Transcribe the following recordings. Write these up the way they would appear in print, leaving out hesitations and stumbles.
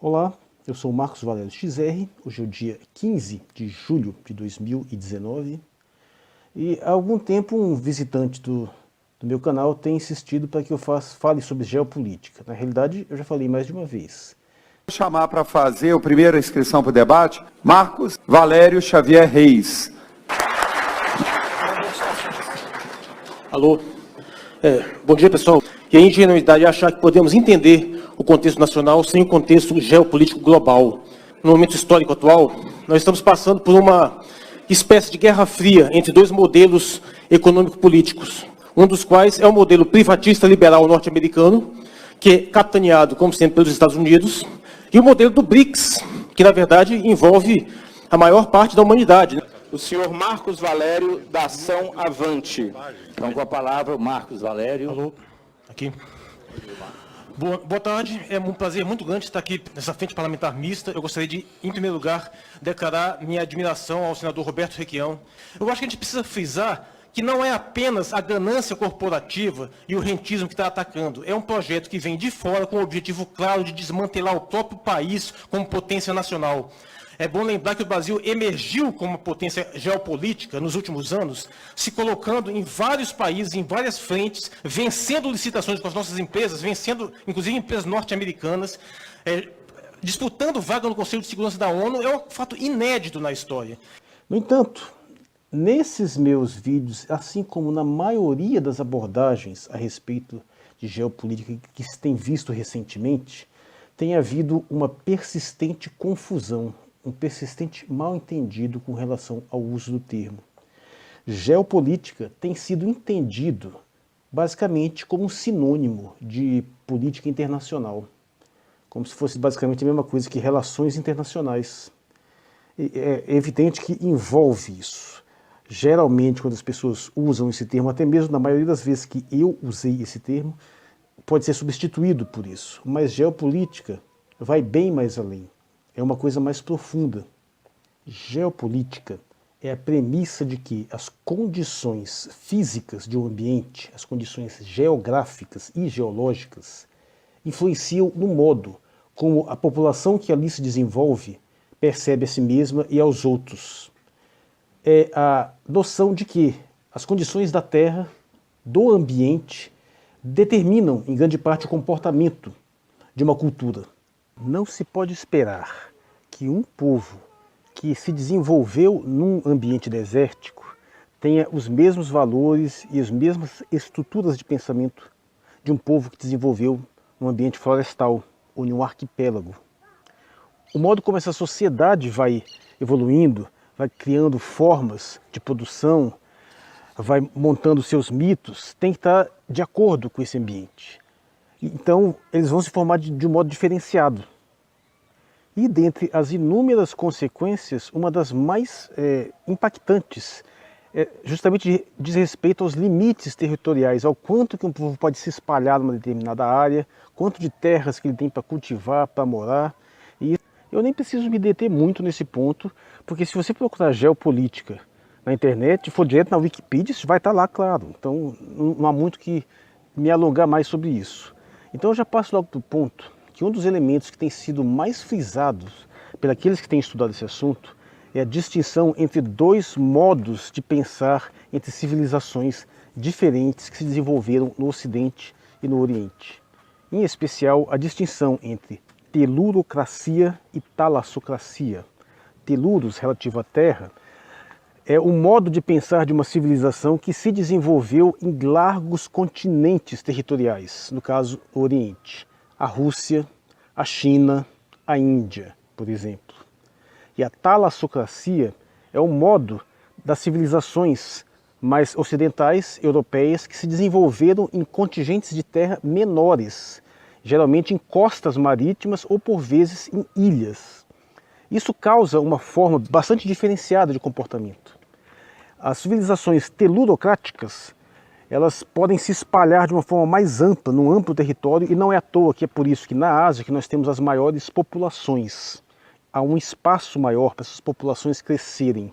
Olá, eu sou o Marcos Valério XR, hoje é o dia 15 de julho de 2019 e há algum tempo um visitante do meu canal tem insistido para que eu fale sobre geopolítica. Na realidade, eu já falei mais de uma vez. Vou chamar para fazer a primeira inscrição para o debate, Marcos Valério Xavier Reis. Alô? Bom dia, pessoal. E a ingenuidade é achar que podemos entender o contexto nacional sem o contexto geopolítico global. No momento histórico atual, nós estamos passando por uma espécie de guerra fria entre dois modelos econômico-políticos, um dos quais é o modelo privatista liberal norte-americano, que é capitaneado, como sempre, pelos Estados Unidos, e o modelo do BRICS, que, na verdade, envolve a maior parte da humanidade, né? O senhor Marcos Valério, da Ação Avante. Então, com a palavra, o Marcos Valério. Alô? Aqui. Boa tarde, é um prazer muito grande estar aqui nessa frente parlamentar mista. Eu gostaria de, em primeiro lugar, declarar minha admiração ao senador Roberto Requião. Eu acho que a gente precisa frisar que não é apenas a ganância corporativa e o rentismo que está atacando. É um projeto que vem de fora com o objetivo claro de desmantelar o próprio país como potência nacional. É bom lembrar que o Brasil emergiu como potência geopolítica nos últimos anos, se colocando em vários países, em várias frentes, vencendo licitações com as nossas empresas, vencendo, inclusive, empresas norte-americanas, disputando vaga no Conselho de Segurança da ONU. É um fato inédito na história. No entanto, nesses meus vídeos, assim como na maioria das abordagens a respeito de geopolítica que se tem visto recentemente, tem havido uma persistente confusão, um persistente mal-entendido com relação ao uso do termo. Geopolítica tem sido entendido basicamente como um sinônimo de política internacional, como se fosse basicamente a mesma coisa que relações internacionais. É evidente que envolve isso. Geralmente, quando as pessoas usam esse termo, até mesmo na maioria das vezes que eu usei esse termo, pode ser substituído por isso. Mas geopolítica vai bem mais além. É uma coisa mais profunda. Geopolítica é a premissa de que as condições físicas de um ambiente, as condições geográficas e geológicas, influenciam no modo como a população que ali se desenvolve percebe a si mesma e aos outros. É a noção de que as condições da Terra, do ambiente, determinam, em grande parte, o comportamento de uma cultura. Não se pode esperar que um povo que se desenvolveu num ambiente desértico tenha os mesmos valores e as mesmas estruturas de pensamento de um povo que desenvolveu num ambiente florestal ou em um arquipélago. O modo como essa sociedade vai evoluindo, vai criando formas de produção, vai montando seus mitos, tem que estar de acordo com esse ambiente. Então, eles vão se formar de um modo diferenciado. E dentre as inúmeras consequências, uma das mais impactantes justamente diz respeito aos limites territoriais, ao quanto que um povo pode se espalhar numa determinada área, quanto de terras que ele tem para cultivar, para morar. E eu nem preciso me deter muito nesse ponto, porque se você procurar geopolítica na internet, for direto na Wikipedia, isso vai estar lá, claro. Então não há muito que me alongar mais sobre isso. Então eu já passo logo para o ponto que um dos elementos que tem sido mais frisados pelos que têm estudado esse assunto é a distinção entre dois modos de pensar entre civilizações diferentes que se desenvolveram no Ocidente e no Oriente. Em especial, a distinção entre telurocracia e talassocracia. Teluros, relativo à Terra, é o modo de pensar de uma civilização que se desenvolveu em largos continentes territoriais, no caso, o Oriente. A Rússia, a China, a Índia, por exemplo. E a talassocracia é o modo das civilizações mais ocidentais, europeias, que se desenvolveram em contingentes de terra menores, geralmente em costas marítimas ou, por vezes, em ilhas. Isso causa uma forma bastante diferenciada de comportamento. As civilizações telurocráticas, elas podem se espalhar de uma forma mais ampla, num amplo território, e não é à toa que é por isso que na Ásia que nós temos as maiores populações. Há um espaço maior para essas populações crescerem.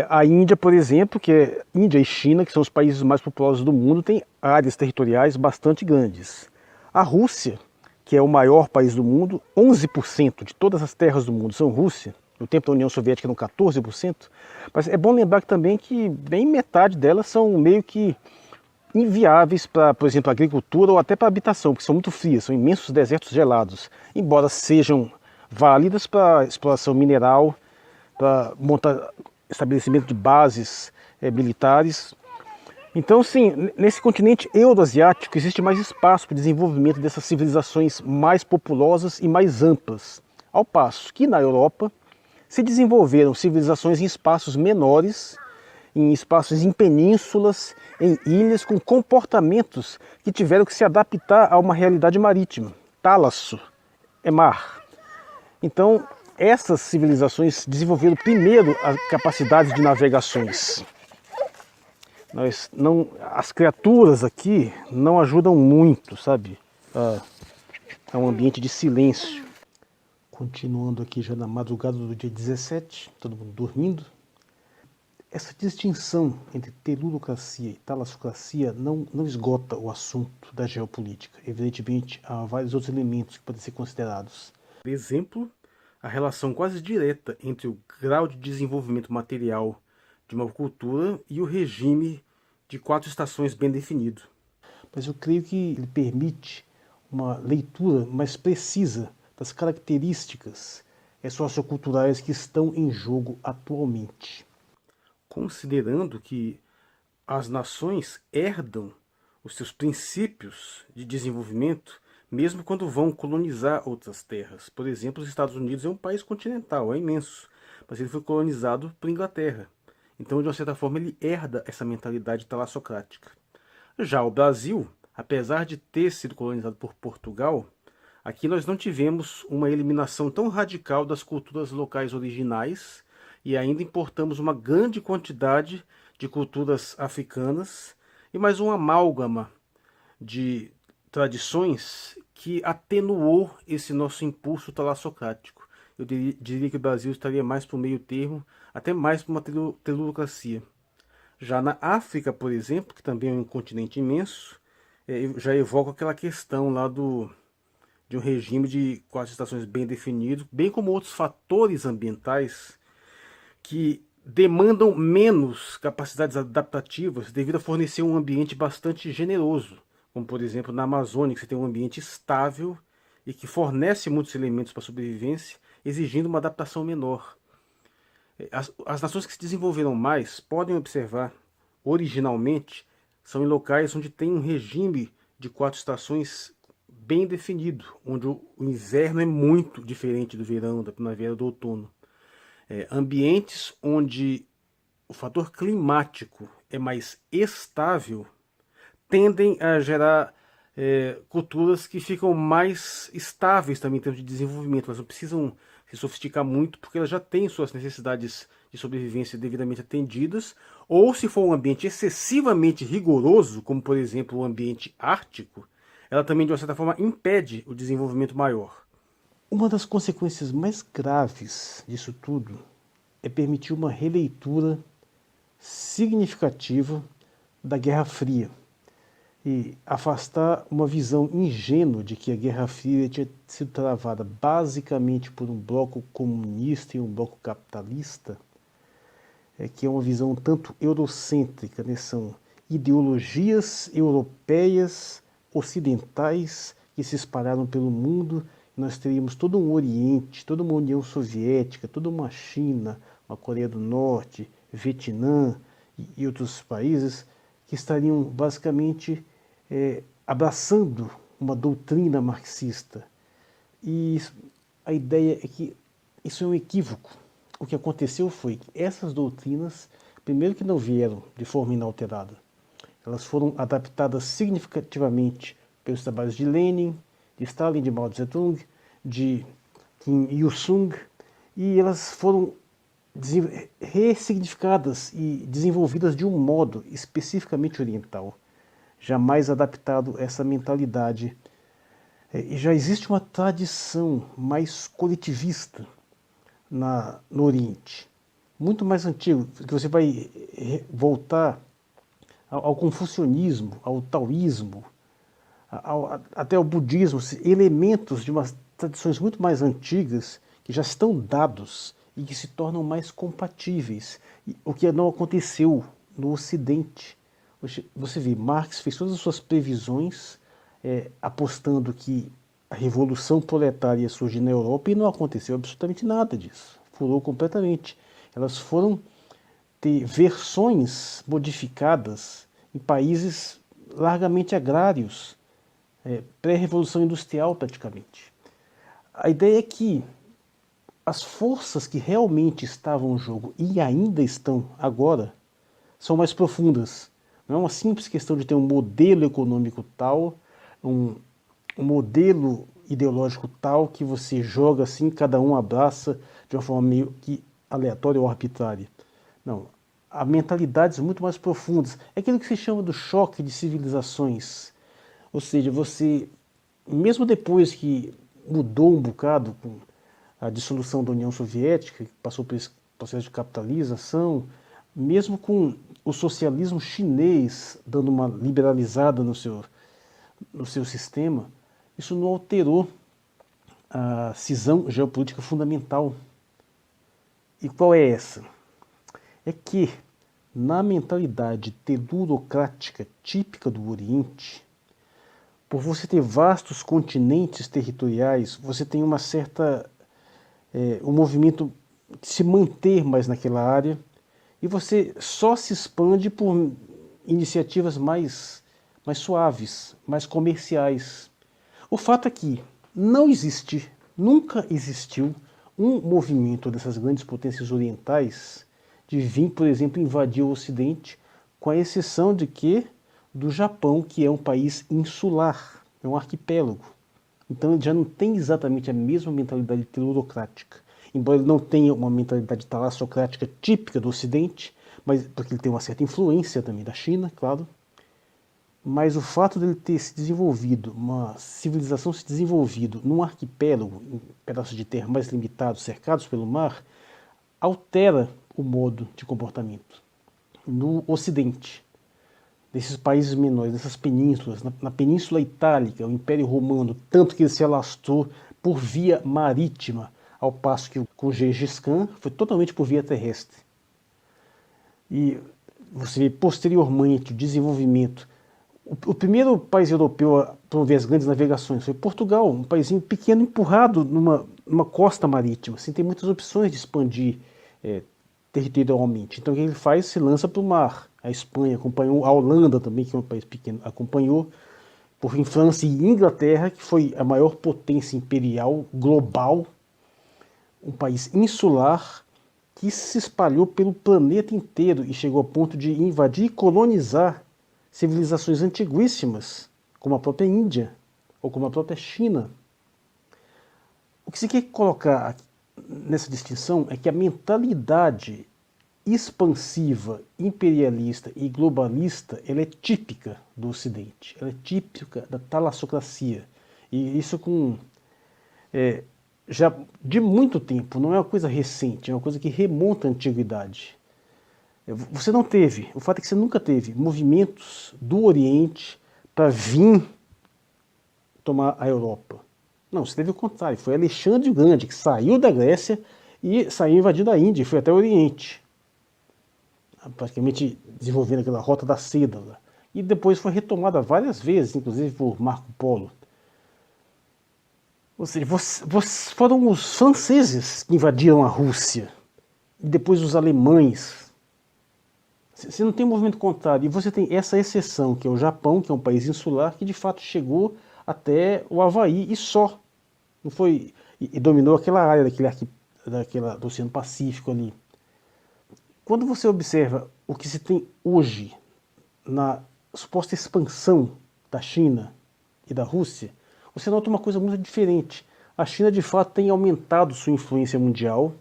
A Índia, por exemplo, Índia e China, que são os países mais populosos do mundo, têm áreas territoriais bastante grandes. A Rússia, que é o maior país do mundo, 11% de todas as terras do mundo são Rússia. No tempo da União Soviética eram 14%. Mas é bom lembrar também que bem metade delas são meio que inviáveis para, por exemplo, agricultura ou até para habitação, porque são muito frias, são imensos desertos gelados, embora sejam válidas para exploração mineral, para montar estabelecimento de bases militares. Então, sim, nesse continente euroasiático existe mais espaço para o desenvolvimento dessas civilizações mais populosas e mais amplas, ao passo que na Europa se desenvolveram civilizações em espaços menores, em penínsulas, em ilhas, com comportamentos que tiveram que se adaptar a uma realidade marítima. Tálasso é mar. Então, essas civilizações desenvolveram primeiro a capacidade de navegações. As criaturas aqui não ajudam muito, sabe? É um ambiente de silêncio. Continuando aqui já na madrugada do dia 17, todo mundo dormindo. Essa distinção entre telurocracia e talassocracia não esgota o assunto da geopolítica. Evidentemente, há vários outros elementos que podem ser considerados. Por exemplo, a relação quase direta entre o grau de desenvolvimento material de uma cultura e o regime de 4 estações bem definido. Mas eu creio que ele permite uma leitura mais precisa das características socioculturais que estão em jogo atualmente. Considerando que as nações herdam os seus princípios de desenvolvimento mesmo quando vão colonizar outras terras. Por exemplo, os Estados Unidos é um país continental, é imenso, mas ele foi colonizado por Inglaterra. Então, de uma certa forma, ele herda essa mentalidade talassocrática. Já o Brasil, apesar de ter sido colonizado por Portugal, aqui nós não tivemos uma eliminação tão radical das culturas locais originais e ainda importamos uma grande quantidade de culturas africanas e mais um amálgama de tradições que atenuou esse nosso impulso talassocrático. Eu diria que o Brasil estaria mais para o meio termo, até mais para uma telurocracia. Já na África, por exemplo, que também é um continente imenso, já evoca aquela questão lá de um regime de 4 estações bem definido, bem como outros fatores ambientais que demandam menos capacidades adaptativas devido a fornecer um ambiente bastante generoso, como por exemplo na Amazônia, que você tem um ambiente estável e que fornece muitos elementos para a sobrevivência, exigindo uma adaptação menor. As nações que se desenvolveram mais, podem observar, originalmente, são em locais onde tem um regime de 4 estações bem definido, onde o inverno é muito diferente do verão, da primavera, do outono. Ambientes onde o fator climático é mais estável tendem a gerar culturas que ficam mais estáveis também em termos de desenvolvimento. Elas não precisam se sofisticar muito porque elas já têm suas necessidades de sobrevivência devidamente atendidas, ou se for um ambiente excessivamente rigoroso, como por exemplo o ambiente ártico, ela também de uma certa forma impede o desenvolvimento maior. Uma das consequências mais graves disso tudo é permitir uma releitura significativa da Guerra Fria e afastar uma visão ingênua de que a Guerra Fria tinha sido travada basicamente por um bloco comunista e um bloco capitalista, que é uma visão um tanto eurocêntrica, né? São ideologias europeias, ocidentais, que se espalharam pelo mundo. Nós teríamos todo um Oriente, toda uma União Soviética, toda uma China, uma Coreia do Norte, Vietnã e outros países que estariam basicamente abraçando uma doutrina marxista. E a ideia é que isso é um equívoco. O que aconteceu foi que essas doutrinas, primeiro que não vieram de forma inalterada, elas foram adaptadas significativamente pelos trabalhos de Lenin, de Stalin, de Mao Zedong, de Kim Il-sung, e elas foram ressignificadas e desenvolvidas de um modo especificamente oriental, jamais adaptado a essa mentalidade. E já existe uma tradição mais coletivista no Oriente, muito mais antigo, que você vai voltar ao confucionismo, ao taoísmo, até o budismo, elementos de umas tradições muito mais antigas que já estão dados e que se tornam mais compatíveis, o que não aconteceu no Ocidente. Você vê, Marx fez todas as suas previsões apostando que a Revolução Proletária ia surgir na Europa e não aconteceu absolutamente nada disso. Furou completamente. Elas foram ter versões modificadas em países largamente agrários, pré-revolução industrial praticamente. A ideia é que as forças que realmente estavam em jogo e ainda estão agora são mais profundas. Não é uma simples questão de ter um modelo econômico tal, um modelo ideológico tal que você joga assim, cada um abraça de uma forma meio que aleatória ou arbitrária. Não, há mentalidades muito mais profundas. É aquilo que se chama do choque de civilizações. Ou seja, você, mesmo depois que mudou um bocado com a dissolução da União Soviética, que passou por esse processo de capitalização, mesmo com o socialismo chinês dando uma liberalizada no seu sistema, isso não alterou a cisão geopolítica fundamental. E qual é essa? É que, na mentalidade telurocrática típica do Oriente, por você ter vastos continentes territoriais, você tem uma certa um movimento de se manter mais naquela área, e você só se expande por iniciativas mais suaves, mais comerciais. O fato é que nunca existiu um movimento dessas grandes potências orientais de vir, por exemplo, invadir o Ocidente, com a exceção de que do Japão, que é um país insular, é um arquipélago. Então ele já não tem exatamente a mesma mentalidade telurocrática. Embora ele não tenha uma mentalidade talassocrática típica do Ocidente, mas porque ele tem uma certa influência também da China, claro. Mas o fato dele ter se desenvolvido, uma civilização se desenvolvido num arquipélago, em pedaços de terra mais limitados, cercados pelo mar, altera o modo de comportamento. No Ocidente, desses países menores, dessas penínsulas, na Península Itálica, o Império Romano, tanto que ele se alastrou por via marítima, ao passo que com Gengis Khan foi totalmente por via terrestre. E você vê posteriormente o desenvolvimento. O primeiro país europeu a promover as grandes navegações foi Portugal, um paísinho pequeno empurrado numa costa marítima, sem ter muitas opções de expandir territorialmente. Então o que ele faz? Se lança para o mar. A Espanha acompanhou, a Holanda também, que é um país pequeno, acompanhou, por fim França e Inglaterra, que foi a maior potência imperial global, um país insular que se espalhou pelo planeta inteiro e chegou a ponto de invadir e colonizar civilizações antiguíssimas, como a própria Índia ou como a própria China. O que se quer colocar nessa distinção é que a mentalidade expansiva, imperialista e globalista, ela é típica do Ocidente, ela é típica da talassocracia. E isso já de muito tempo, não é uma coisa recente, é uma coisa que remonta à antiguidade. Você não teve, o fato é que você nunca teve movimentos do Oriente para vir tomar a Europa. Não, você teve o contrário, foi Alexandre o Grande que saiu da Grécia e saiu invadindo a Índia e foi até o Oriente, praticamente desenvolvendo aquela rota da seda lá. E depois foi retomada várias vezes, inclusive por Marco Polo. Ou seja, foram os franceses que invadiram a Rússia, e depois os alemães. Você não tem um movimento contrário, e você tem essa exceção, que é o Japão, que é um país insular, que de fato chegou até o Havaí e só. Não foi, e dominou aquela área do Oceano Pacífico ali. Quando você observa o que se tem hoje na suposta expansão da China e da Rússia, você nota uma coisa muito diferente. A China, de fato, tem aumentado sua influência mundial,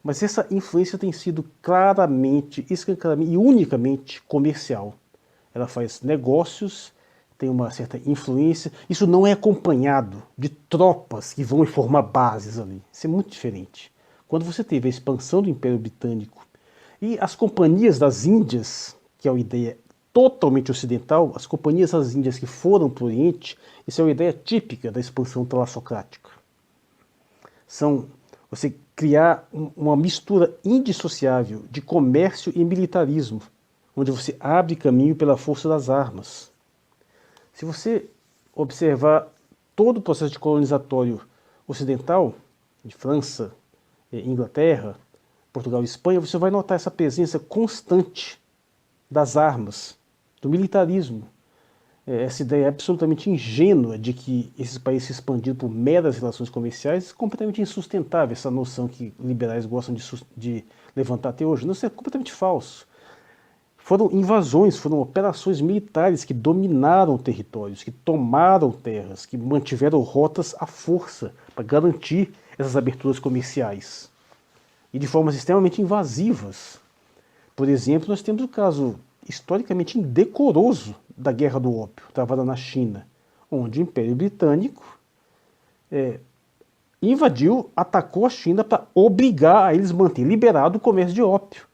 mas essa influência tem sido claramente, escancaradamente e unicamente comercial. Ela faz negócios, tem uma certa influência. Isso não é acompanhado de tropas que vão formar bases ali. Isso é muito diferente. Quando você teve a expansão do Império Britânico e as companhias das Índias, que é uma ideia totalmente ocidental, as companhias das Índias que foram para o Oriente, isso é uma ideia típica da expansão talassocrática. São você criar uma mistura indissociável de comércio e militarismo, onde você abre caminho pela força das armas. Se você observar todo o processo de colonizatório ocidental, de França, Inglaterra, Portugal e Espanha, você vai notar essa presença constante das armas, do militarismo. Essa ideia absolutamente ingênua de que esses países se expandiram por meras relações comerciais é completamente insustentável, essa noção que liberais gostam de levantar até hoje. Não, isso é completamente falso. Foram invasões, foram operações militares que dominaram territórios, que tomaram terras, que mantiveram rotas à força para garantir essas aberturas comerciais. E de formas extremamente invasivas. Por exemplo, nós temos o caso historicamente indecoroso da Guerra do Ópio, travada na China, onde o Império Britânico invadiu, atacou a China para obrigar a eles a manter liberado o comércio de ópio.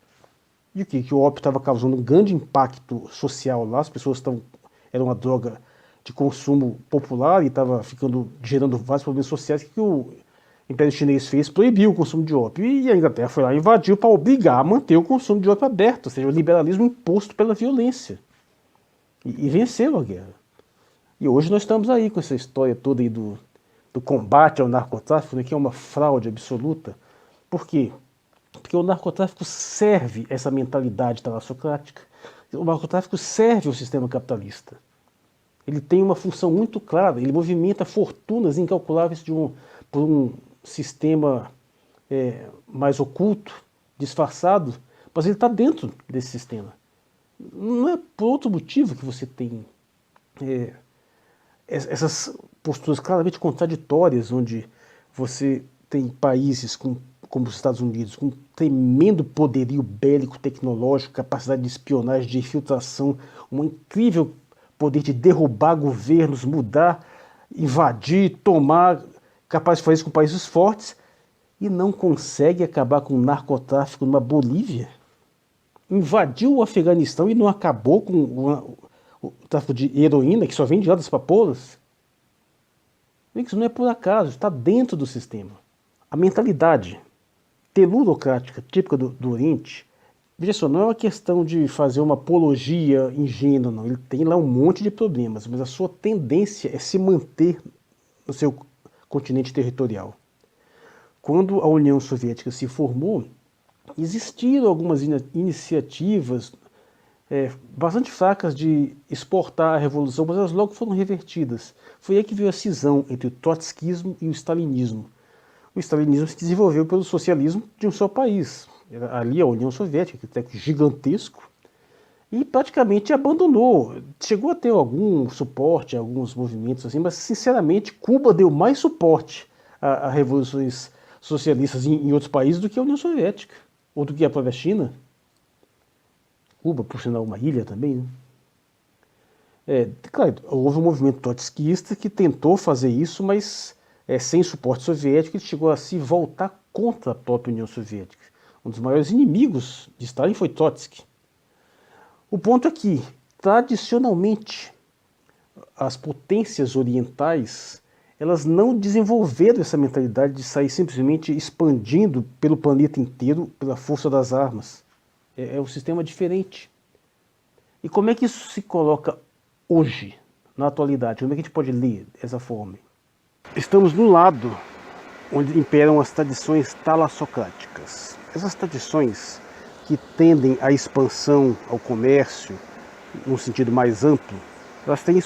E o que? Que o ópio estava causando um grande impacto social lá, as pessoas era uma droga de consumo popular e estava gerando vários problemas sociais. O que o Império Chinês fez? Proibiu o consumo de ópio. E a Inglaterra foi lá e invadiu para obrigar a manter o consumo de ópio aberto, ou seja, o liberalismo imposto pela violência. E venceu a guerra. E hoje nós estamos aí com essa história toda aí do combate ao narcotráfico, né, que é uma fraude absoluta. Por quê? Porque o narcotráfico serve essa mentalidade talassocrática. O narcotráfico serve ao sistema capitalista. Ele tem uma função muito clara, ele movimenta fortunas incalculáveis por um sistema mais oculto, disfarçado, mas ele está dentro desse sistema. Não é por outro motivo que você tem essas posturas claramente contraditórias, onde você tem países como os Estados Unidos, com um tremendo poderio bélico, tecnológico, capacidade de espionagem, de infiltração, um incrível poder de derrubar governos, mudar, invadir, tomar, capaz de fazer isso com países fortes, e não consegue acabar com o narcotráfico numa Bolívia. Invadiu o Afeganistão e não acabou com o tráfico de heroína, que só vem de lá das papoulas. Isso não é por acaso, está dentro do sistema. A mentalidade telurocrática típica do Oriente, veja só, não é uma questão de fazer uma apologia ingênua, não. Ele tem lá um monte de problemas, mas a sua tendência é se manter no seu continente territorial. Quando a União Soviética se formou, existiram algumas iniciativas bastante fracas de exportar a revolução, mas elas logo foram revertidas. Foi aí que veio a cisão entre o trotskismo e o stalinismo. O stalinismo se desenvolveu pelo socialismo de um só país. Era ali a União Soviética, que é gigantesco, e praticamente abandonou. Chegou a ter algum suporte a alguns movimentos assim, mas sinceramente Cuba deu mais suporte a revoluções socialistas em outros países do que a União Soviética, ou do que a própria China. Cuba, por sinal, uma ilha também, né? Claro, houve um movimento trotskista que tentou fazer isso, mas sem suporte soviético, ele chegou a se voltar contra a própria União Soviética. Um dos maiores inimigos de Stalin foi Trotsky. O ponto é que, tradicionalmente, as potências orientais, elas não desenvolveram essa mentalidade de sair simplesmente expandindo pelo planeta inteiro pela força das armas. É um sistema diferente. E como é que isso se coloca hoje, na atualidade? Como é que a gente pode ler dessa forma? Estamos no lado onde imperam as tradições talassocráticas. Essas tradições que tendem à expansão ao comércio, num sentido mais amplo, elas têm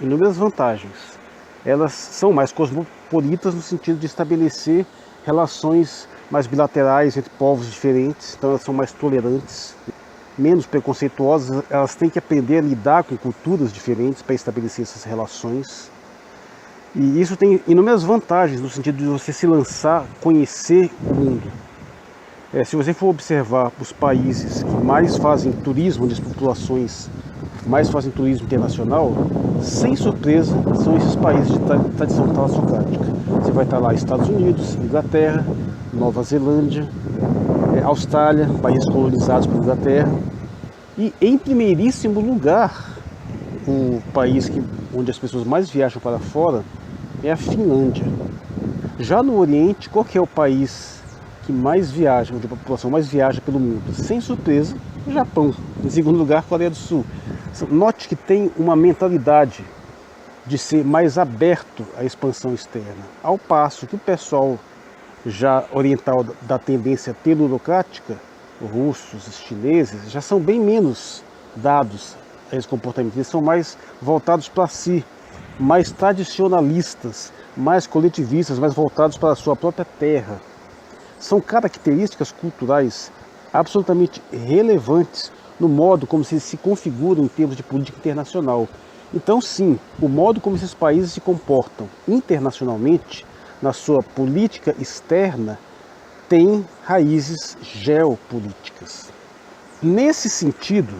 inúmeras vantagens. Elas são mais cosmopolitas no sentido de estabelecer relações mais bilaterais entre povos diferentes, então elas são mais tolerantes, menos preconceituosas, elas têm que aprender a lidar com culturas diferentes para estabelecer essas relações. E isso tem inúmeras vantagens no sentido de você se lançar, conhecer o mundo. Se você for observar os países que mais fazem turismo, onde as populações mais fazem turismo internacional, sem surpresa, são esses países de tradição talassocrática. Você vai estar lá Estados Unidos, Inglaterra, Nova Zelândia, Austrália, países colonizados por Inglaterra. E, em primeiríssimo lugar, o país onde as pessoas mais viajam para fora é a Finlândia. Já no Oriente, qual que é o país que mais viaja, onde a população mais viaja pelo mundo? Sem surpresa, o Japão. Em segundo lugar, a Coreia do Sul. Note que tem uma mentalidade de ser mais aberto à expansão externa, ao passo que o pessoal já oriental da tendência telurocrática, russos, chineses, já são bem menos dados a esse comportamento. Eles são mais voltados para si, mais tradicionalistas, mais coletivistas, mais voltados para a sua própria terra. São características culturais absolutamente relevantes no modo como se configuram em termos de política internacional. Então, sim, o modo como esses países se comportam internacionalmente, na sua política externa, tem raízes geopolíticas. Nesse sentido,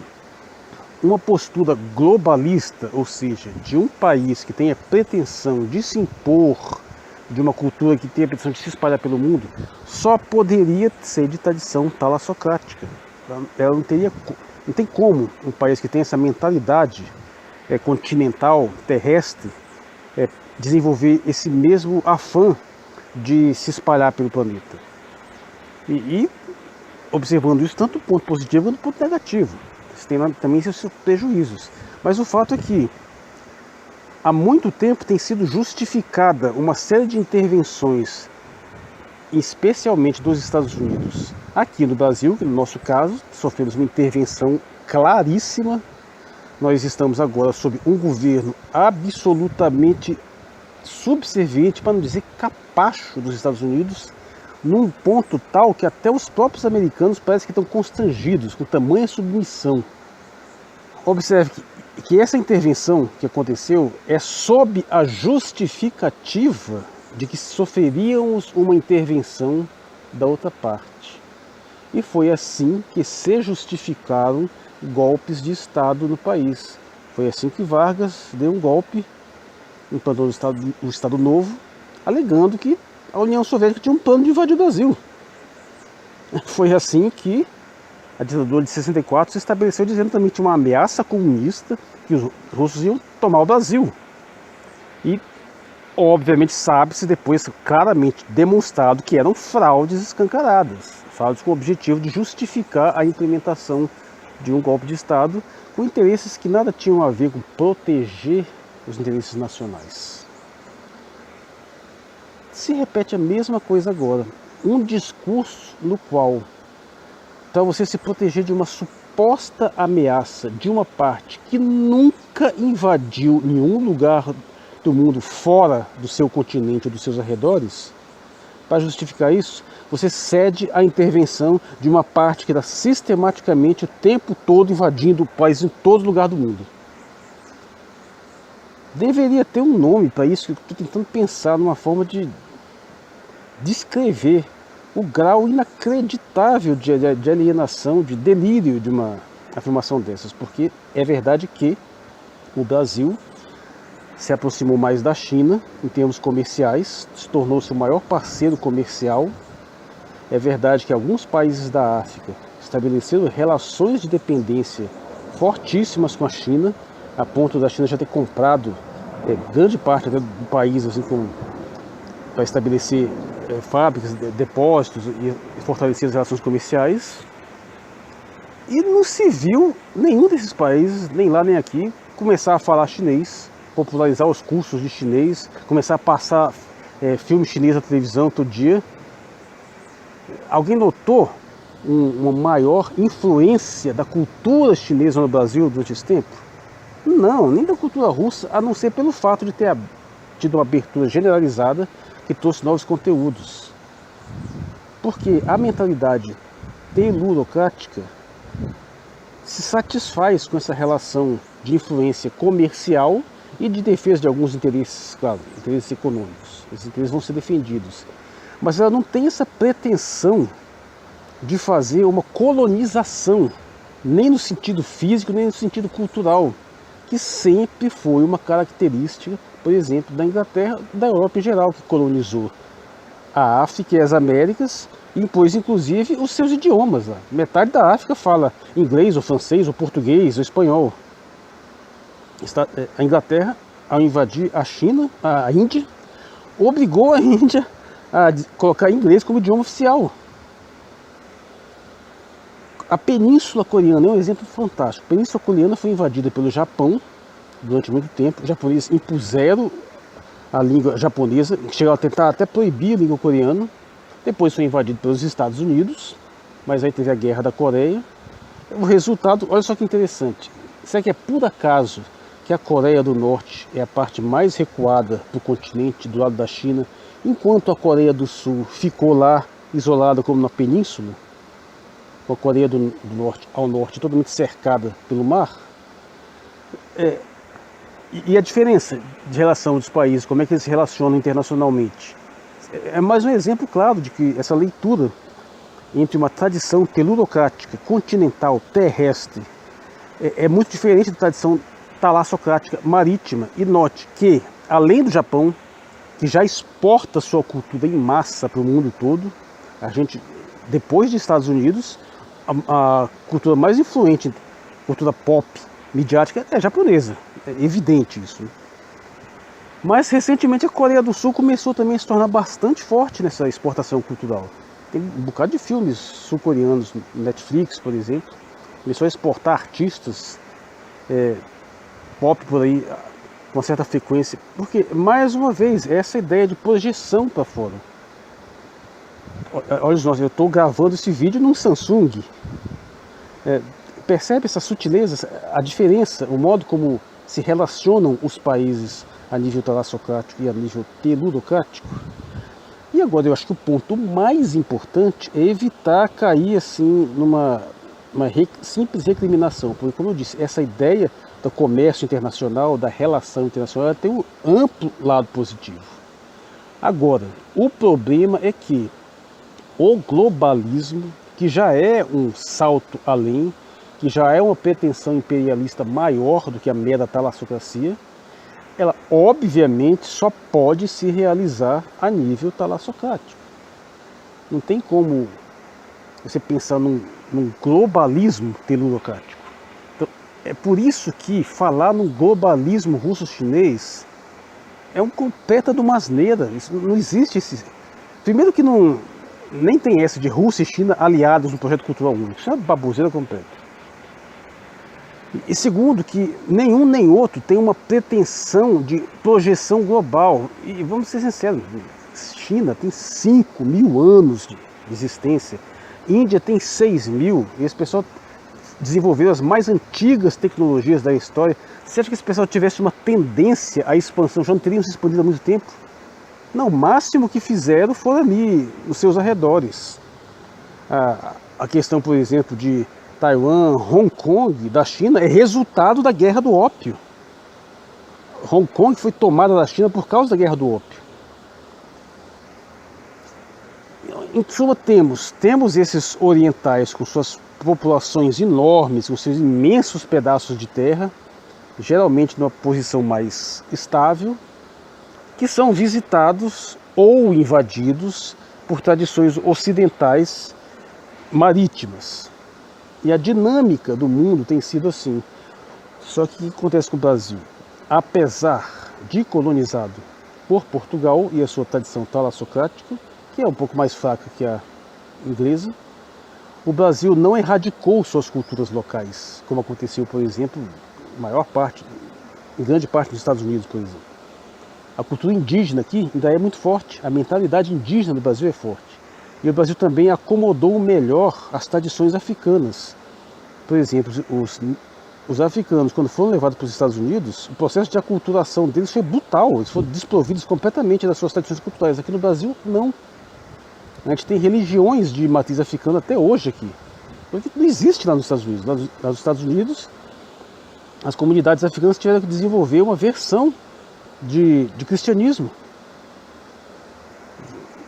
uma postura globalista, ou seja, de um país que tem a pretensão de se impor, de uma cultura que tem a pretensão de se espalhar pelo mundo, só poderia ser de tradição talassocrática. Ela não tem como um país que tem essa mentalidade continental, terrestre, desenvolver esse mesmo afã de se espalhar pelo planeta. E observando isso, tanto do ponto positivo quanto do ponto negativo. Isso tem também seus prejuízos. Mas o fato é que há muito tempo tem sido justificada uma série de intervenções, especialmente dos Estados Unidos, aqui no Brasil, que no nosso caso sofremos uma intervenção claríssima. Nós estamos agora sob um governo absolutamente subserviente, para não dizer capacho, dos Estados Unidos, num ponto tal que até os próprios americanos parecem que estão constrangidos com tamanha submissão. Observe que essa intervenção que aconteceu é sob a justificativa de que sofreríamos uma intervenção da outra parte. E foi assim que se justificaram golpes de Estado no país. Foi assim que Vargas deu um golpe, implantou o Estado Novo, alegando que a União Soviética tinha um plano de invadir o Brasil. Foi assim que a ditadura de 64 se estabeleceu, dizendo também que tinha uma ameaça comunista, que os russos iam tomar o Brasil. E, obviamente, sabe-se depois claramente demonstrado que eram fraudes escancaradas, fraudes com o objetivo de justificar a implementação de um golpe de Estado com interesses que nada tinham a ver com proteger os interesses nacionais. Se repete a mesma coisa agora. Um discurso no qual, para você se proteger de uma suposta ameaça de uma parte que nunca invadiu nenhum lugar do mundo fora do seu continente ou dos seus arredores, para justificar isso, você cede à intervenção de uma parte que está sistematicamente o tempo todo invadindo o país em todo lugar do mundo. Deveria ter um nome para isso, que eu estou tentando pensar numa forma de descrever o grau inacreditável de alienação, de delírio de uma afirmação dessas, porque é verdade que o Brasil se aproximou mais da China em termos comerciais, se tornou-se o maior parceiro comercial. É verdade que alguns países da África estabeleceram relações de dependência fortíssimas com a China, a ponto da China já ter comprado grande parte do país assim, para estabelecer fábricas, depósitos e fortalecer as relações comerciais. E não se viu nenhum desses países, nem lá nem aqui, começar a falar chinês, popularizar os cursos de chinês, começar a passar filme chinês na televisão todo dia. Alguém notou uma maior influência da cultura chinesa no Brasil durante esse tempo? Não, nem da cultura russa, a não ser pelo fato de ter tido uma abertura generalizada que trouxe novos conteúdos. Porque a mentalidade telurocrática se satisfaz com essa relação de influência comercial e de defesa de alguns interesses, claro, interesses econômicos. Esses interesses vão ser defendidos. Mas ela não tem essa pretensão de fazer uma colonização, nem no sentido físico, nem no sentido cultural, que sempre foi uma característica, por exemplo, da Inglaterra, da Europa em geral, que colonizou a África e as Américas, impôs inclusive os seus idiomas lá. Metade da África fala inglês, ou francês, ou português, ou espanhol. A Inglaterra, ao invadir a Índia, obrigou a Índia a colocar inglês como idioma oficial. A Península Coreana é um exemplo fantástico. A Península Coreana foi invadida pelo Japão durante muito tempo. Os japoneses impuseram a língua japonesa, chegaram a tentar até proibir a língua coreana. Depois foi invadido pelos Estados Unidos, mas aí teve a Guerra da Coreia. O resultado, olha só que interessante. Será que é por acaso que a Coreia do Norte é a parte mais recuada do continente, do lado da China, enquanto a Coreia do Sul ficou lá isolada como na península, com a Coreia do Norte ao norte totalmente cercada pelo mar? E a diferença de relação dos países, como é que eles se relacionam internacionalmente? É mais um exemplo claro de que essa leitura entre uma tradição telurocrática, continental, terrestre, é muito diferente da tradição talassocrática marítima. E note que, além do Japão, que já exporta sua cultura em massa para o mundo todo, a gente, depois dos Estados Unidos, a cultura mais influente, cultura pop, midiática, é japonesa. É evidente isso. Mas recentemente a Coreia do Sul começou também a se tornar bastante forte nessa exportação cultural. Tem um bocado de filmes sul-coreanos, Netflix, por exemplo, começou a exportar artistas pop por aí com certa frequência, porque, mais uma vez, essa ideia de projeção para fora. Olha só, eu estou gravando esse vídeo num Samsung. Percebe essa sutileza, a diferença, o modo como se relacionam os países a nível talassocrático e a nível telurocrático? E agora eu acho que o ponto mais importante é evitar cair assim numa simples recriminação, porque, como eu disse, essa ideia do comércio internacional, da relação internacional, ela tem um amplo lado positivo. Agora, o problema é que o globalismo, que já é um salto além, que já é uma pretensão imperialista maior do que a mera talassocracia, ela obviamente só pode se realizar a nível talassocrático. Não tem como você pensar num globalismo telurocrático. Então, é por isso que falar num globalismo russo-chinês é um completa de uma asneira. Isso não existe esse. Primeiro que nem tem essa de Rússia e China aliados no projeto cultural único. Isso é uma baboseira completa. E segundo, que nenhum nem outro tem uma pretensão de projeção global. E vamos ser sinceros, China tem 5.000 anos de existência, Índia tem 6.000, e esse pessoal desenvolveu as mais antigas tecnologias da história. Você acha que esse pessoal tivesse uma tendência à expansão, já não teriam se expandido há muito tempo? Não, o máximo que fizeram foi ali nos seus arredores. A questão, por exemplo, de Taiwan, Hong Kong, da China, é resultado da Guerra do Ópio. Hong Kong foi tomada da China por causa da Guerra do Ópio. Em suma, temos esses orientais com suas populações enormes, com seus imensos pedaços de terra, geralmente numa posição mais estável, que são visitados ou invadidos por tradições ocidentais marítimas. E a dinâmica do mundo tem sido assim. Só que o que acontece com o Brasil? Apesar de colonizado por Portugal e a sua tradição talassocrática, que é um pouco mais fraca que a inglesa, o Brasil não erradicou suas culturas locais, como aconteceu, por exemplo, em grande parte dos Estados Unidos, por exemplo. A cultura indígena aqui ainda é muito forte, a mentalidade indígena do Brasil é forte. E o Brasil também acomodou melhor as tradições africanas. Por exemplo, os africanos, quando foram levados para os Estados Unidos, o processo de aculturação deles foi brutal. Eles foram desprovidos completamente das suas tradições culturais. Aqui no Brasil, não. A gente tem religiões de matriz africana até hoje aqui. Porque não existe lá nos Estados Unidos. Lá nos Estados Unidos, as comunidades africanas tiveram que desenvolver uma versão de cristianismo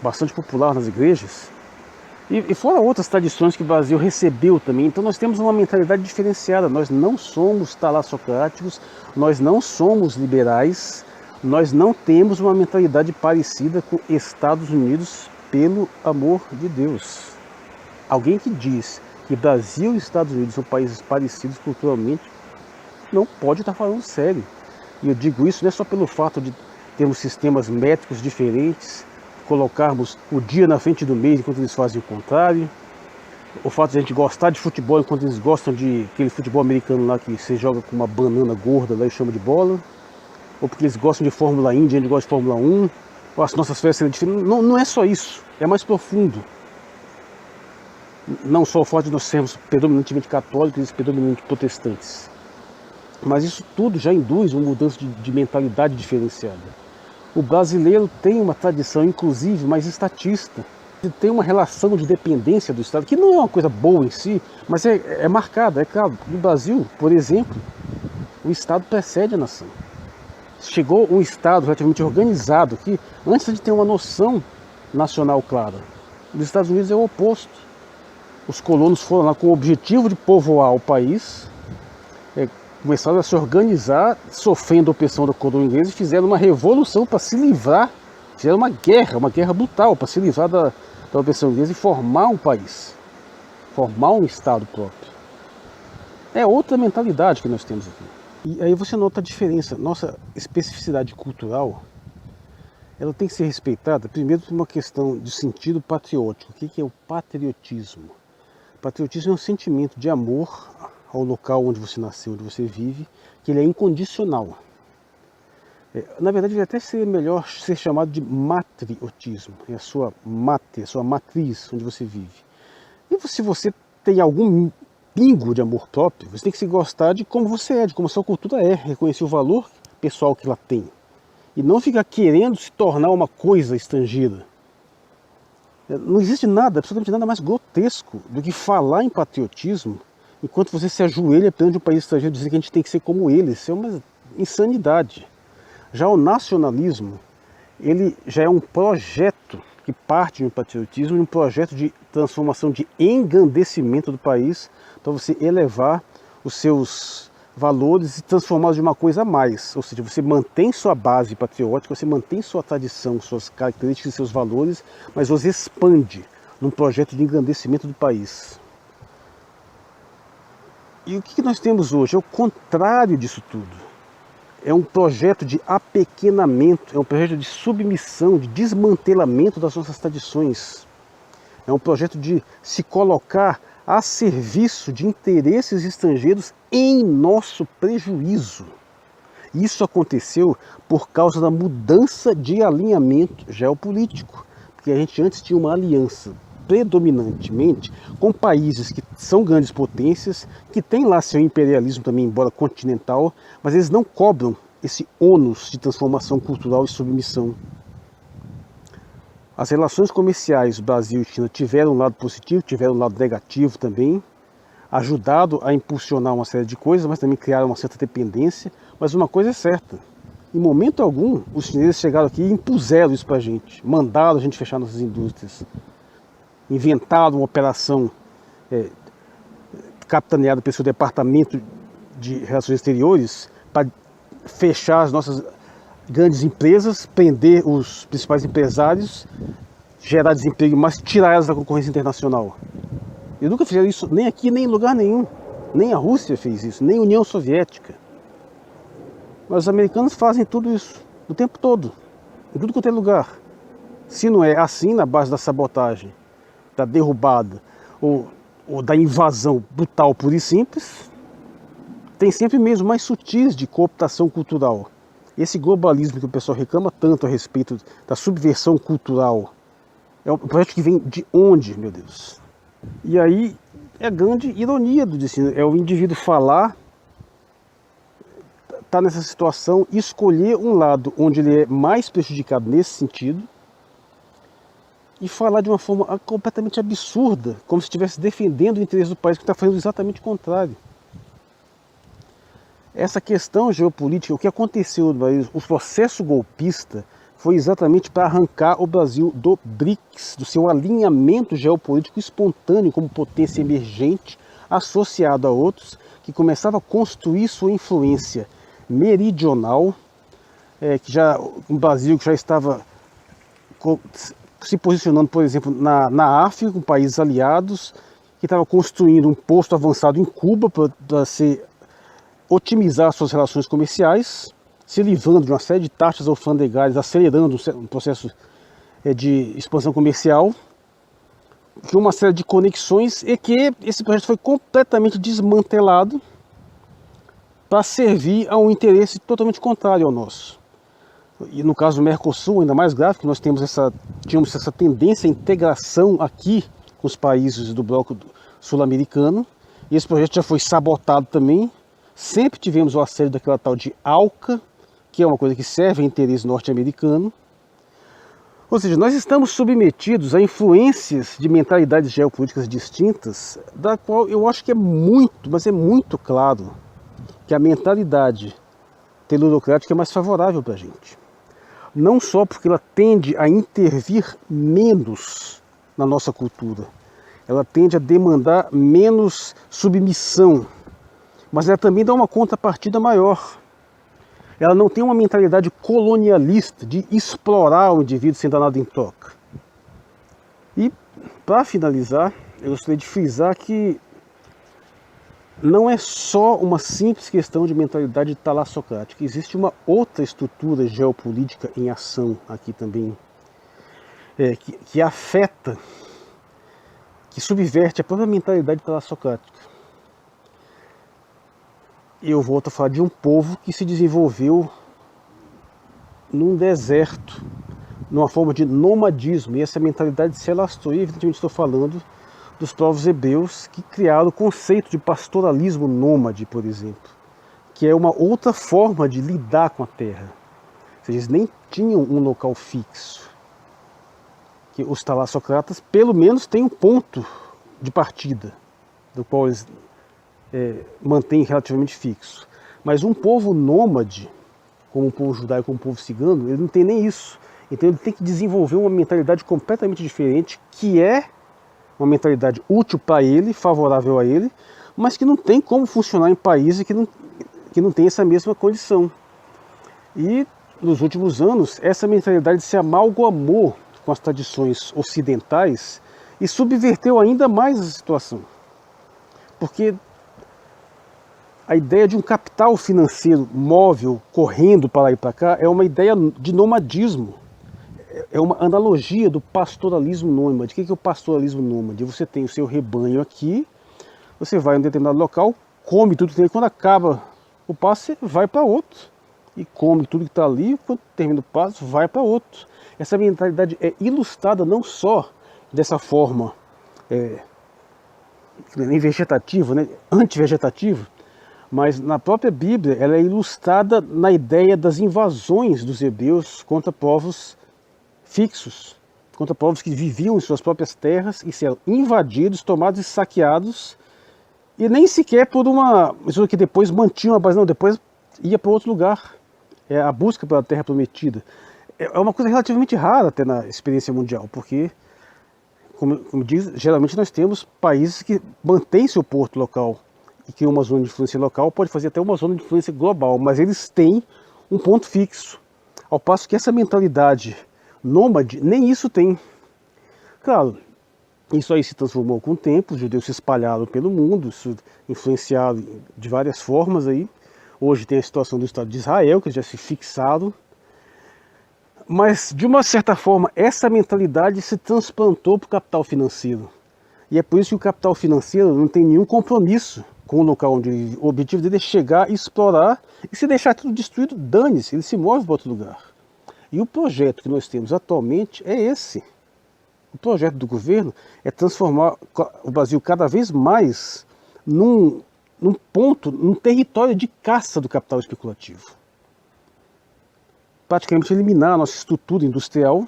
bastante popular nas igrejas, e fora outras tradições que o Brasil recebeu também. Então nós temos uma mentalidade diferenciada. Nós não somos talassocráticos, nós não somos liberais, nós não temos uma mentalidade parecida com Estados Unidos pelo amor de Deus. Alguém que diz que Brasil e Estados Unidos são países parecidos culturalmente não pode estar falando sério. E eu digo isso não é só pelo fato de termos sistemas métricos diferentes, colocarmos o dia na frente do mês enquanto eles fazem o contrário, o fato de a gente gostar de futebol enquanto eles gostam de aquele futebol americano lá que você joga com uma banana gorda lá e chama de bola, ou porque eles gostam de Fórmula Indy, a gente gosta de Fórmula 1, ou as nossas festas serem diferentes. Não é só isso, é mais profundo. Não só o fato de nós sermos predominantemente católicos e predominantemente protestantes. Mas isso tudo já induz uma mudança de mentalidade diferenciada. O brasileiro tem uma tradição, inclusive, mais estatista. Tem uma relação de dependência do Estado, que não é uma coisa boa em si, mas é marcada. É claro, no Brasil, por exemplo, o Estado precede a nação. Chegou um Estado relativamente organizado aqui, antes de ter uma noção nacional clara. Nos Estados Unidos é o oposto. Os colonos foram lá com o objetivo de povoar o país, começaram a se organizar, sofrendo a opressão da coroa inglesa, e fizeram uma revolução para se livrar, fizeram uma guerra brutal para se livrar da opressão inglesa e formar um país, formar um Estado próprio. É outra mentalidade que nós temos aqui. E aí você nota a diferença. Nossa especificidade cultural, ela tem que ser respeitada, primeiro por uma questão de sentido patriótico. O que é o patriotismo? O patriotismo é um sentimento de amor ao local onde você nasceu, onde você vive, que ele é incondicional. Na verdade, ele até seria melhor ser chamado de matriotismo. É a sua mate, a sua matriz, onde você vive. E se você tem algum pingo de amor próprio, você tem que se gostar de como você é, de como a sua cultura é, reconhecer o valor pessoal que ela tem. E não ficar querendo se tornar uma coisa estrangeira. Não existe nada, absolutamente nada mais grotesco do que falar em patriotismo enquanto você se ajoelha perante um país estrangeiro e dizer que a gente tem que ser como eles. Isso é uma insanidade. Já o nacionalismo, ele já é um projeto que parte de um patriotismo, um projeto de transformação, de engrandecimento do país, para você elevar os seus valores e transformá-los de uma coisa a mais. Ou seja, você mantém sua base patriótica, você mantém sua tradição, suas características e seus valores, mas você expande num projeto de engrandecimento do país. E o que nós temos hoje? É o contrário disso tudo. É um projeto de apequenamento, é um projeto de submissão, de desmantelamento das nossas tradições. É um projeto de se colocar a serviço de interesses estrangeiros em nosso prejuízo. Isso aconteceu por causa da mudança de alinhamento geopolítico. Porque a gente antes tinha uma aliança predominantemente com países que são grandes potências, que têm lá seu imperialismo também, embora continental, mas eles não cobram esse ônus de transformação cultural e submissão. As relações comerciais Brasil e China tiveram um lado positivo, tiveram um lado negativo também, ajudado a impulsionar uma série de coisas, mas também criaram uma certa dependência. Mas uma coisa é certa, em momento algum os chineses chegaram aqui e impuseram isso para a gente, mandaram a gente fechar nossas indústrias, inventaram uma operação capitaneada pelo seu departamento de relações exteriores para fechar as nossas grandes empresas, prender os principais empresários, gerar desemprego, mas tirar elas da concorrência internacional. Eu nunca fizeram isso nem aqui, nem em lugar nenhum. Nem a Rússia fez isso, nem a União Soviética. Mas os americanos fazem tudo isso, o tempo todo, em tudo quanto é lugar. Se não é assim, na base da sabotagem, da derrubada ou da invasão brutal, pura e simples, tem sempre meios mais sutis de cooptação cultural. Esse globalismo que o pessoal reclama tanto a respeito da subversão cultural, é um projeto que vem de onde, meu Deus? E aí é a grande ironia do destino, é o indivíduo falar, tá nessa situação, escolher um lado onde ele é mais prejudicado nesse sentido, e falar de uma forma completamente absurda, como se estivesse defendendo o interesse do país, que está fazendo exatamente o contrário. Essa questão geopolítica, o que aconteceu no Brasil, o processo golpista, foi exatamente para arrancar o Brasil do BRICS, do seu alinhamento geopolítico espontâneo como potência emergente, associado a outros, que começava a construir sua influência meridional, um Brasil que já estava se posicionando, por exemplo, na África, com países aliados, que estava construindo um posto avançado em Cuba para otimizar suas relações comerciais, se livrando de uma série de taxas alfandegárias, acelerando um processo de expansão comercial, de uma série de conexões, e que esse projeto foi completamente desmantelado para servir a um interesse totalmente contrário ao nosso. E no caso do Mercosul, ainda mais grave, que nós tínhamos essa tendência à integração aqui com os países do bloco sul-americano, e esse projeto já foi sabotado também. Sempre tivemos o assédio daquela tal de ALCA, que é uma coisa que serve a interesse norte-americano. Ou seja, nós estamos submetidos a influências de mentalidades geopolíticas distintas, da qual eu acho que mas é muito claro que a mentalidade telurocrática é mais favorável para a gente. Não só porque ela tende a intervir menos na nossa cultura, ela tende a demandar menos submissão, mas ela também dá uma contrapartida maior. Ela não tem uma mentalidade colonialista de explorar o indivíduo sem dar nada em troca. E, para finalizar, eu gostaria de frisar que não é só uma simples questão de mentalidade talassocrática. Existe uma outra estrutura geopolítica em ação aqui também, que afeta, que subverte a própria mentalidade talassocrática. Eu volto a falar de um povo que se desenvolveu num deserto, numa forma de nomadismo, e essa mentalidade se alastrou. E evidentemente estou falando dos povos hebreus que criaram o conceito de pastoralismo nômade, por exemplo, que é uma outra forma de lidar com a terra. Ou seja, eles nem tinham um local fixo. Que os talassocratas, pelo menos, têm um ponto de partida, do qual eles mantém relativamente fixo. Mas um povo nômade, como o povo judaico, como o povo cigano, ele não tem nem isso. Então ele tem que desenvolver uma mentalidade completamente diferente, que é uma mentalidade útil para ele, favorável a ele, mas que não tem como funcionar em países que não tem essa mesma condição. E nos últimos anos, essa mentalidade se amalgamou com as tradições ocidentais e subverteu ainda mais a situação. Porque a ideia de um capital financeiro móvel, correndo para lá e para cá, é uma ideia de nomadismo. É uma analogia do pastoralismo nômade. O que é o pastoralismo nômade? Você tem o seu rebanho aqui, você vai em um determinado local, come tudo que tem, quando acaba o pasto, você vai para outro. E come tudo que está ali, quando termina o pasto, vai para outro. Essa mentalidade é ilustrada não só dessa forma nem vegetativa, né, antivegetativa, mas na própria Bíblia ela é ilustrada na ideia das invasões dos hebreus contra povos fixos, contra povos que viviam em suas próprias terras e serão invadidos, tomados e saqueados, e nem sequer por uma pessoa que depois mantinha uma base, não, depois ia para outro lugar. É a busca pela terra prometida. É uma coisa relativamente rara até na experiência mundial, porque, como diz, geralmente nós temos países que mantêm seu porto local e criam uma zona de influência local, pode fazer até uma zona de influência global, mas eles têm um ponto fixo. Ao passo que essa mentalidade nômade, nem isso tem. Claro, isso aí se transformou com o tempo, os judeus se espalharam pelo mundo, isso influenciaram de várias formas aí. Hoje tem a situação do Estado de Israel, que já se fixaram. Mas, de uma certa forma, essa mentalidade se transplantou para o capital financeiro. E é por isso que o capital financeiro não tem nenhum compromisso com o local onde ele vive. O objetivo dele é chegar, explorar, e se deixar tudo destruído, dane-se, ele se move para outro lugar. E o projeto que nós temos atualmente é esse. O projeto do governo é transformar o Brasil cada vez mais num território de caça do capital especulativo. Praticamente eliminar a nossa estrutura industrial,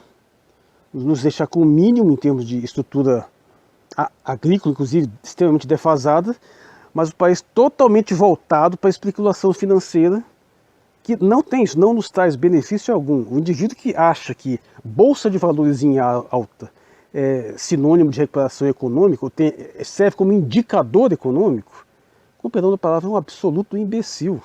nos deixar com o mínimo em termos de estrutura agrícola, inclusive extremamente defasada, mas o país totalmente voltado para a especulação financeira, que não tem isso, não nos traz benefício algum. O indivíduo que acha que bolsa de valores em alta é sinônimo de recuperação econômica, ou serve como indicador econômico, com perdão da palavra, é um absoluto imbecil.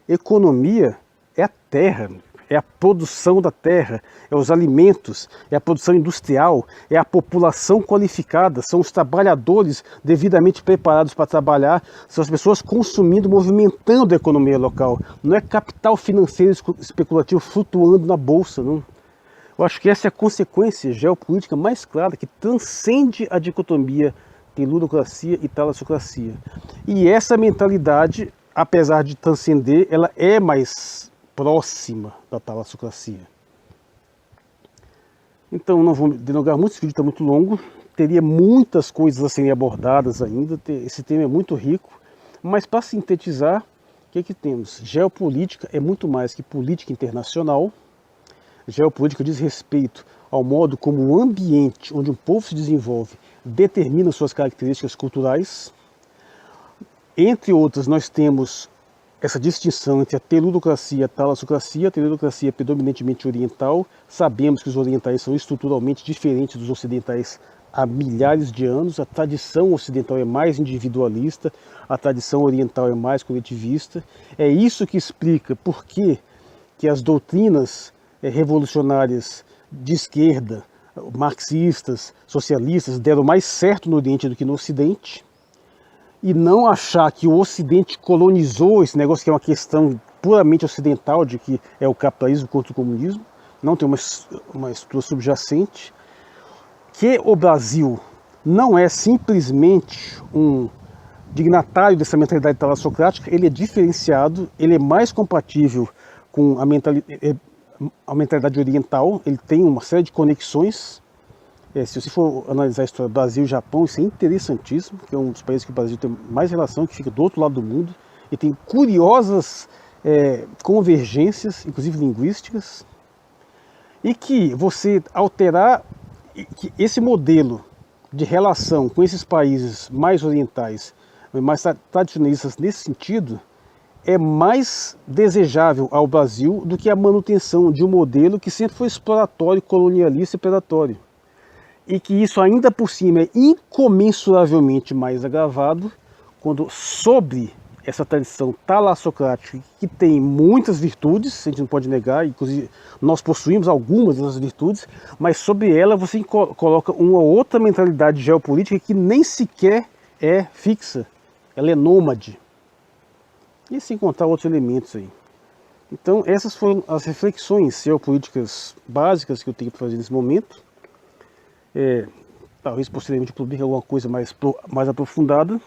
Economia é a terra. é a produção da terra, é os alimentos, é a produção industrial, é a população qualificada, são os trabalhadores devidamente preparados para trabalhar, são as pessoas consumindo, movimentando a economia local. Não é capital financeiro especulativo flutuando na bolsa, não. Eu acho que essa é a consequência geopolítica mais clara que transcende a dicotomia de ludocracia e talassocracia. E essa mentalidade, apesar de transcender, ela é mais próxima da talassocracia. Então, não vou delongar muito, esse vídeo está muito longo, teria muitas coisas a serem abordadas ainda, esse tema é muito rico, mas para sintetizar, o que temos? Geopolítica é muito mais que política internacional. Geopolítica diz respeito ao modo como o ambiente onde um povo se desenvolve determina suas características culturais. Entre outras, nós temos essa distinção entre a teludocracia e a talassocracia. A teludocracia é predominantemente oriental. Sabemos que os orientais são estruturalmente diferentes dos ocidentais há milhares de anos. A tradição ocidental é mais individualista, a tradição oriental é mais coletivista. É isso que explica por que as doutrinas revolucionárias de esquerda, marxistas, socialistas, deram mais certo no Oriente do que no Ocidente, e não achar que o Ocidente colonizou esse negócio, que é uma questão puramente ocidental, de que é o capitalismo contra o comunismo, não tem uma estrutura subjacente, que o Brasil não é simplesmente um dignatário dessa mentalidade talassocrática, ele é diferenciado, ele é mais compatível com a mentalidade oriental, ele tem uma série de conexões. Se você for analisar a história do Brasil e Japão, isso é interessantíssimo, que é um dos países que o Brasil tem mais relação, que fica do outro lado do mundo, e tem curiosas convergências, inclusive linguísticas, e que você alterar que esse modelo de relação com esses países mais orientais, mais tradicionalistas nesse sentido, é mais desejável ao Brasil do que a manutenção de um modelo que sempre foi exploratório, colonialista e predatório. E que isso ainda por cima é incomensuravelmente mais agravado quando sobre essa tradição talassocrática, que tem muitas virtudes, a gente não pode negar, inclusive nós possuímos algumas dessas virtudes, mas sobre ela você coloca uma outra mentalidade geopolítica que nem sequer é fixa, ela é nômade. E sem contar outros elementos aí. Então essas foram as reflexões geopolíticas básicas que eu tenho para fazer nesse momento. Talvez posteriormente publique alguma coisa mais aprofundada.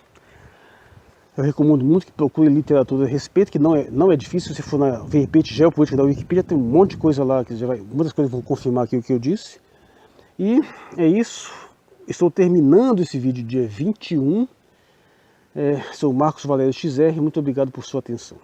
Eu recomendo muito que procure literatura a respeito, que não é difícil. Se for na verpente geopolítica da Wikipedia, tem um monte de coisa lá, que muitas coisas vão confirmar aqui o que eu disse. E é isso. Estou terminando esse vídeo dia 21. Sou Marcos Valério XR, muito obrigado por sua atenção.